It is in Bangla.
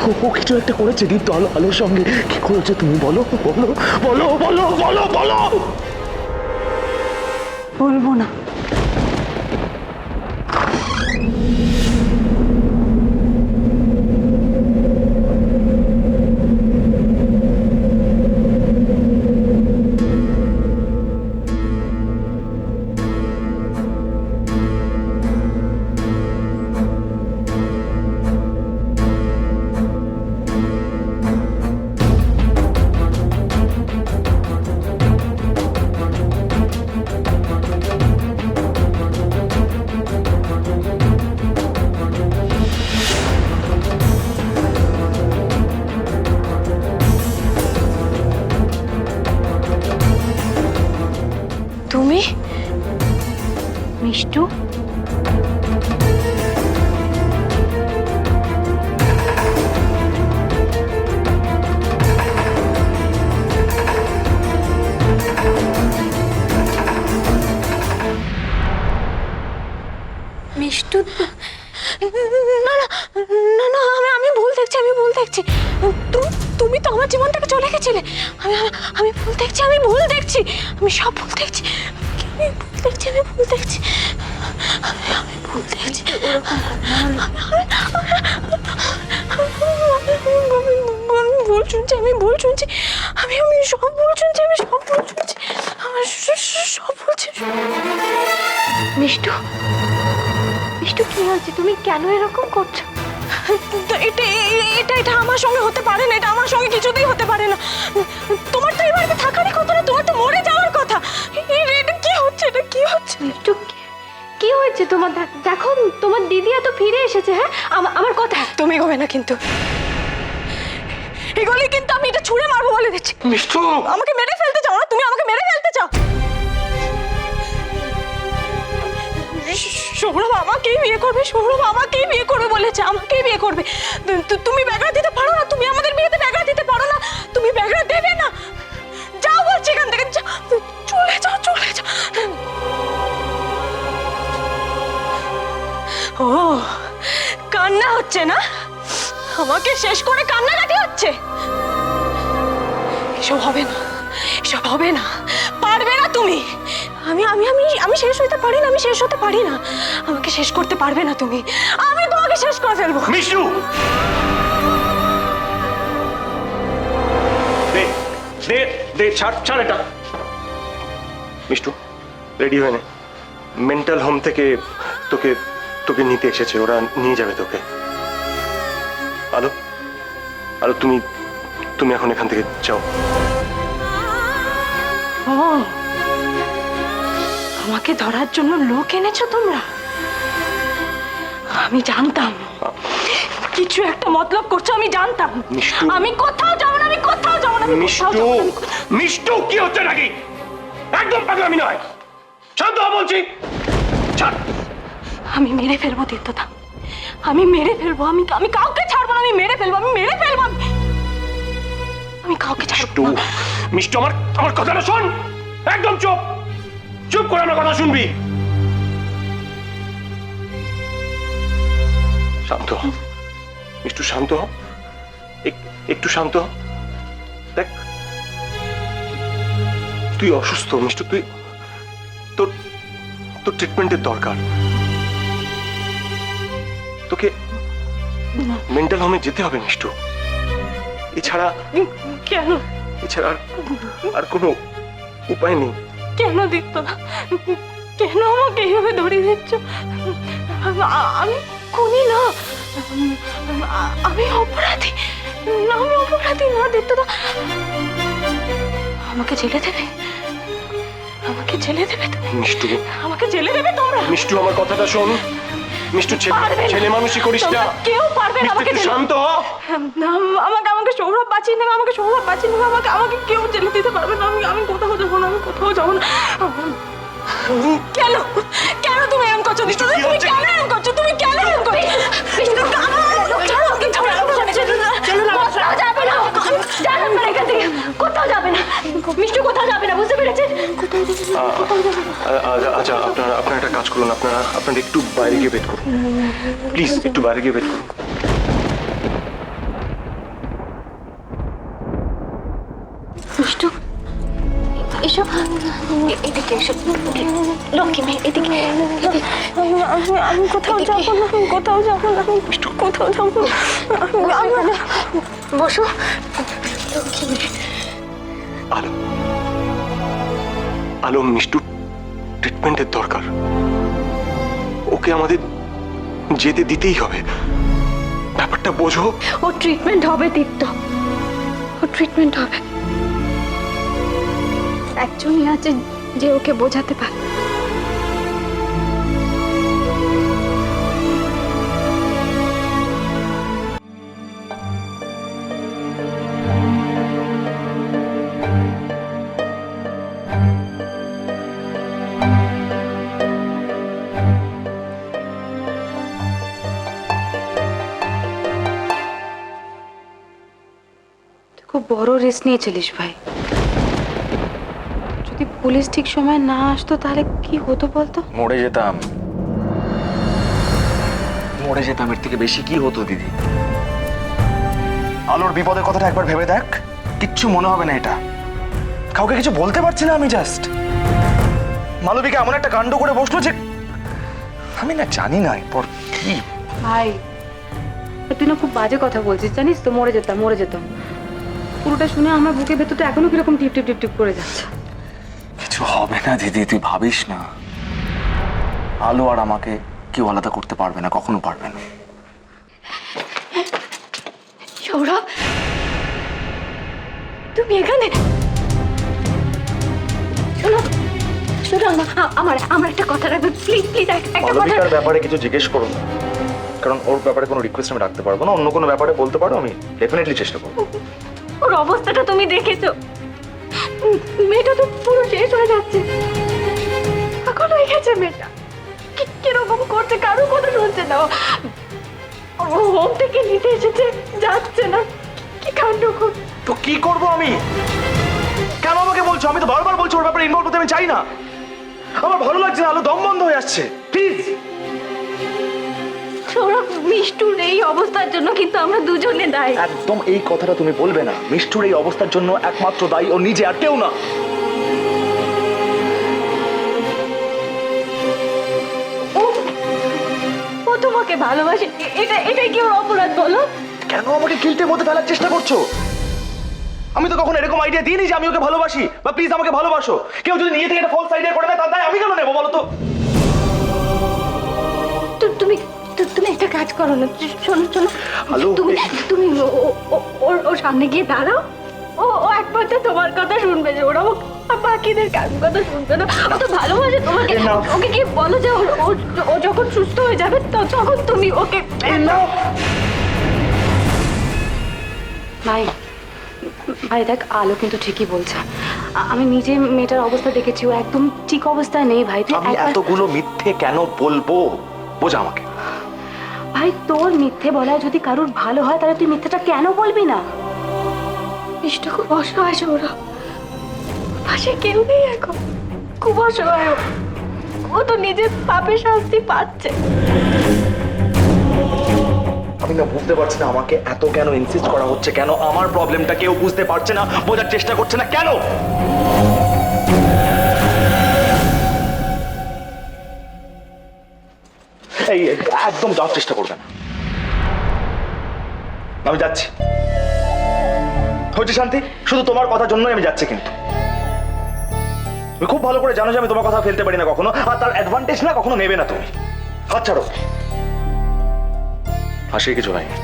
ও কিছু একটা করেছে দীপ্ত আলোর সঙ্গে। কি করেছে তুমি বলো বলো বলো বলো বলো বলো। বলবো না। তুমি মিষ্টু? মিষ্টু? না না না না, আমি ভুল দেখছি, আমি ভুল দেখছি। তুমি তো আমার জীবন থেকে চলে গেছিলে। আমি ভুল দেখছি, আমি ভুল দেখছি, আমি সব ভুল দেখছি, আমি ভুল দেখছি, আমি ভুল দেখছি, আমি ভুল দেখছি। আমি ভুল শুনছি, আমি ভুল শুনছি, আমি সব ভুল শুনছি, আমি সব ভুল শুনছি, আমার সব বলছি। মিষ্টু, মিষ্টু কি হয়েছে? তুমি কেন এরকম করছো? এটা আমার সঙ্গে হতে পারে না, এটা আমার সঙ্গে কিছুতেই হতে পারে না। তোমার তো এই বাড়িতে থাকারই কথা না, তোমার তো মরে যাওয়ার কথা। এটা কি হচ্ছে? এটা কি হচ্ছে? মিষ্টু কি হয়েছে তোমার? দেখো তোমার দিদি এত ফিরে এসেছে। হ্যাঁ, আমার কথা তুমি হবে না কিন্তু। এগুলি কিন্তু আমি এটা ছুঁড়ে মারবো বলে দিচ্ছি। মিষ্টু, আমাকে মেরে ফেলতে চাও না? তুমি আমাকে মেরে ফেলতে চাও? সৌরভ আমাকেই বিয়ে করবে, সৌরভ আমাকেই বিয়ে করবে বলেছে, আমাকেই বিয়ে করবে। তুমি ব্যাগরা দিতে পারো না, তুমি আমাদের বিয়েতে ব্যাগরা দিতে পারো না, তুমি ব্যাগরা দেবে না। যাও বলছি এখান থেকে, চলে যাও, চলে যাও। ও কান্না হচ্ছে না? আমাকে শেষ করে কান্নাকাটি হচ্ছে? এসব হবে না, এসব হবে না, পারবে না তুমি। আমি আমি আমি আমি শেষ হতে পারি না, আমি শেষ হতে পারি না। আমাকে শেষ করতে পারবে না তুমি, আমি তোমাকে শেষ করে ফেলবো। মিষ্টু, দে দে দে, ছাড় এটা। মিষ্টু, রেডি হয়ে নে। মেন্টাল হোম থেকে তোকে তোকে নিতে এসেছে, ওরা নিয়ে যাবে তোকে। আলো আলো, তুমি এখন এখান থেকে যাও। ও, আমাকে ধরার জন্য লোক এনেছো তোমরা? আমি জানতাম কিছু একটা মতলব করছো, আমি জানতাম। মিষ্টু, আমি কোথাও যাবো না, আমি কোথাও যাবো না, আমি কোথাও মিষ্টু, যাবো না। মিষ্টু কি হচ্ছে নাকি? একদম পাগলামি নয়, শান্ত হ বলছি। ছাড়। আমি মেরে ফেলবো দীপ্তদা, আমি মেরে ফেলবো, আমি কাউকে ছাড়বো না, আমি মেরে ফেলবো, আমি মেরে ফেলবো, আমি কাউকে ছাড়বো না। মিষ্টু, আমার কথাটা শোন। একদম চুপ, চুপ করে আমার কথা শুনবি। শান্ত হ মিষ্টু, শান্ত হ, একটু শান্ত হ। দেখ, তুই অসুস্থ মিষ্টু, তোর ট্রিটমেন্টের দরকার। তোকে মেন্টাল হোমে যেতে হবে মিষ্টু। এছাড়া কেন? এছাড়া আর কোনো উপায় নেই। কেন দীপ্তদা, কেন আমাকে এইভাবে ধরে দিচ্ছ? আমি খুনি না, আমি অপরাধী না, আমি অপরাধী না দীপ্তদা। আমাকে জেলে দেবে, আমাকে জেলে দেবে তুমি? মিষ্টু, আমাকে জেলে দেবে তোমরা? মিষ্টু, আমার কথাটা শোন। মিষ্টু, ছেলে মানুষই করিস না। কেউ পারবে না আমাকে। শান্ত হ। আমাকে সৌরভ বাঁচিয়ে নেবে, আমাকে সৌরভ বাঁচিয়ে নেবে, আমাকে কেউ জেলে দিতে পারবে না। আমি কোথাও যাবো না, আমি কোথাও যাবো না। কেন কেন তুমি এরকম করছো? তুমি কেন এরকম করছো? তুমি কেন এরকম করছো? কোথাও যাবে না মিষ্টু, কোথাও যাবে না, বুঝতে পেরেছেন? আচ্ছা, আপনারা একটা কাজ করুন, আপনারা একটু বাইরে গিয়ে ওয়েট করুন প্লিজ, একটু বাইরে গিয়ে ওয়েট করুন। এদিকে এসো লক্ষ্মী মেয়ে এদিকে আমি কোথাও যাবো না কোথাও যাবো না কোথাও যাবো না বসো লক্ষ্মী মেয়ে আলো আলো মিষ্টু ট্রিটমেন্টের দরকার, ওকে আমাদের যেতে দিতেই হবে। ব্যাপারটা বোঝো। ও ট্রিটমেন্ট হবে দীপ্ত, ও ট্রিটমেন্ট হবে। একজনই আছে যে ওকে বোঝাতে পারে। খুব বড় রিস্ক নিয়েছিলিস ভাই। যদি পুলিশ ঠিক সময় না আসতো তাহলে কি হতো বলতো? মরে যেতাম, মরে যেতাম। এর থেকে বেশি কি হতো দিদি? আলোর বিপদের কথাটা একবার ভেবে দেখ, কিচ্ছু মনে হবে না। এটা কাউকে কিছু বলতে পারছি না আমি। জাস্ট মালবিকা এমন একটা কাণ্ড করে বসলো যে আমি না জানি না এরপর কি। ভাই তুই না খুব বাজে কথা বলছিস জানিস তো। মরে যেতাম মরে যেতাম, পুরোটা শুনে আমার বুকের ভেতরটা এখনো কিরকম টিপ টিপ টিপ টিপ করে যাচ্ছে। কিছু হবে না দিদি, তুই ভাবিস না। আলো আর আমাকে কেউ আলাদা করতে পারবে না, কখনো পারবে না। সৌরভ তুমি এখানে? শোনো শোনো আমার একটা কথা রাখবে প্লিজ প্লিজ একটা কথা। মালবিকার ব্যাপারে কিছু জিজ্ঞেস করো না, কারণ ওর ব্যাপারে কোনো রিকোয়েস্ট আমি রাখতে পারবো না। অন্য কোনো ব্যাপারে বলতে পারো, আমি ডেফিনেটলি চেষ্টা করবো। ওর অবস্থাটা তুমি দেখেছো? মেয়েটা তো পুরো শেষ হয়ে যাচ্ছে, পাগল হয়ে গেছে মেয়েটা। কিরকম করছে, কারো কথা শুনছে না। ও হোম থেকে নিতে এসেছে, যাচ্ছে না। কি কাণ্ড কর। তো কি করব আমি? কেন আমাকে বলছো? আমি তো বারবার বলছি ওর ব্যাপারে ইনভলভ হতে আমি চাই না। আমার ভালো লাগছে না, আলো দম বন্ধ হয়ে আসছে। প্লিজ। সৌরভ মিষ্টুর এই অবস্থার জন্য কিন্তু আমরা দুজনে দায়ী। একদম এই কথাটা তুমি বলবে না। মিষ্টুর এই অবস্থার জন্য একমাত্র দায়ী ও নিজে, আর কেউ না। ও তোমাকে ভালোবাসে, এটা কি ওর অপরাধ বলো? কেন আমাকে গিল্টের মধ্যে ফেলার চেষ্টা করছো? আমি তো কখনো এরকম আইডিয়া দিইনি যে আমি ওকে ভালোবাসি বা প্লিজ আমাকে ভালোবাসো। কেউ যদি নিজে থেকে একটা ফলস আইডিয়া করে দেয় তার দায় আমি কেন নেবো বলো তো? তুমি একটা কাজ করো না, শোনো শোনো হ্যালো? তুমি ওর সামনে গিয়ে দাঁড়াও। ও একমাত্র তোমার কথা শুনবে, যে ওরা বাকিদের কারোর কথা শুনবে না। ও তো ভালোবাসে তোমাকে। ওকে কি বলো যে ও যখন সুস্থ হয়ে যাবে তখন তুমি ওকে। ভাই ভাই দেখ, আলো কিন্তু ঠিকই বলছে। আমি নিজে মেয়েটার অবস্থা দেখেছি, ও একদম ঠিক অবস্থায় নেই ভাই। তুই আমি এতগুলো মিথ্যে কেন বলবো? বোঝা আমাকে। ভাই তোর মিথ্যে বলায় যদি কারোর ভালো হয় তাহলে তুই মিথ্যেটা কেন বলবি না? মিষ্টি খুব অসহায় সৌরভ, পাশে কেউ নেই এখন, খুব অসহায়। ও তো নিজের পাপের শাস্তি পাচ্ছে। আমি না বুঝতে পারছি না আমাকে এত কেন ইনসিস্ট করা হচ্ছে, কেন আমার প্রবলেমটা কেউ বুঝতে পারছে না, বোঝার চেষ্টা করছে না কেন? এই একদম যাওয়ার চেষ্টা করবে না। আমি যাচ্ছি। হচ্ছে শান্তি, শুধু তোমার কথার জন্যই আমি যাচ্ছি। কিন্তু তুমি খুব ভালো করে জানো যে আমি তোমার কথা ফেলতে পারি না কখনো, আর তার অ্যাডভান্টেজ না কখনো নেবে না তুমি। হাত ছাড়ো। হাসির কিছু হয়নি।